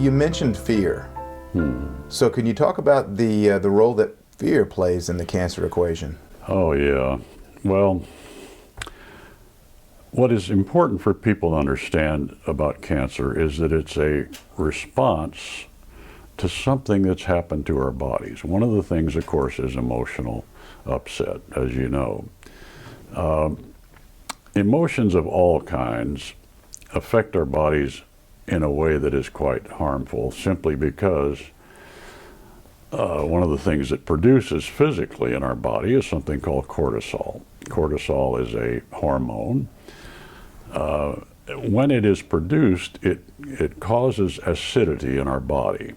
you mentioned fear. So can you talk about the role that fear plays in the cancer equation? Oh, yeah. Well, what is important for people to understand about cancer is that it's a response to something that's happened to our bodies. One of the things, of course, is emotional upset, as you know. Emotions of all kinds affect our bodies in a way that is quite harmful, simply because one of the things that produces physically in our body is something called cortisol. Cortisol is a hormone. When it is produced, it causes acidity in our body.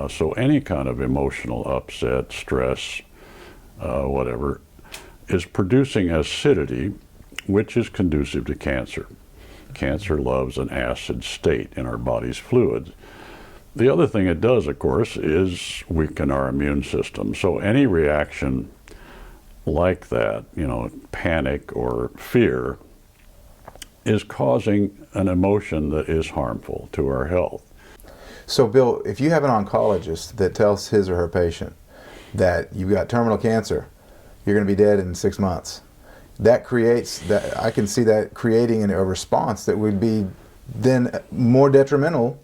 So any kind of emotional upset, stress, whatever, is producing acidity, which is conducive to cancer. Cancer loves an acid state in our body's fluids. The other thing it does, of course, is weaken our immune system. So any reaction like that, panic or fear, is causing an emotion that is harmful to our health. So Bill, if you have an oncologist that tells his or her patient that you've got terminal cancer, you're going to be dead in 6 months, that creates that. I can see that creating a response that would be then more detrimental.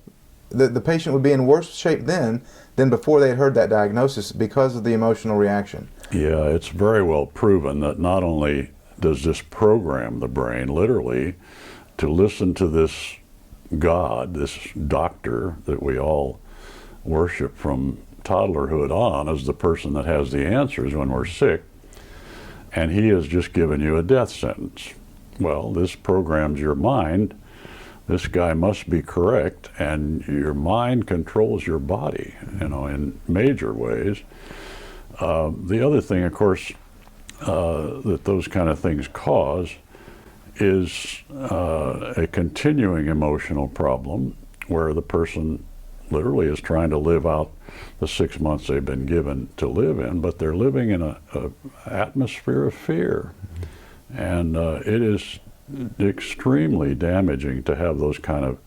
The patient would be in worse shape then than before they had heard that diagnosis because of the emotional reaction. Yeah, it's very well proven that not only does this program the brain, literally, to listen to this God, this doctor that we all worship from toddlerhood on as the person that has the answers when we're sick, and he has just given you a death sentence. Well, this programs your mind. This guy must be correct, and your mind controls your body, in major ways. The other thing, of course, that those kind of things cause is a continuing emotional problem where the person literally is trying to live out the 6 months they've been given to live in, but they're living in an atmosphere of fear. And it is extremely damaging to have those kind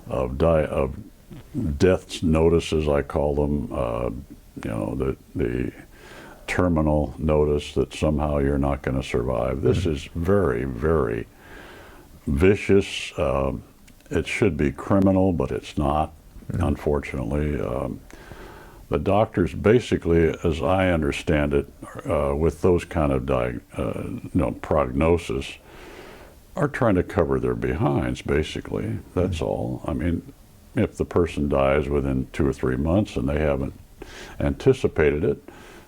of death notices, I call them, the terminal notice that somehow you're not going to survive. This is very, very vicious. It should be criminal, but it's not, unfortunately. The doctors basically, as I understand it, with those kind of prognosis, are trying to cover their behinds, basically. That's all. I mean, if the person dies within 2 or 3 months and they haven't anticipated it,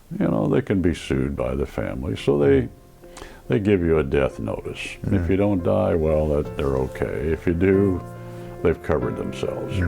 they can be sued by the family. So they give you a death notice. If you don't die, well, they're okay. If you do, they've covered themselves.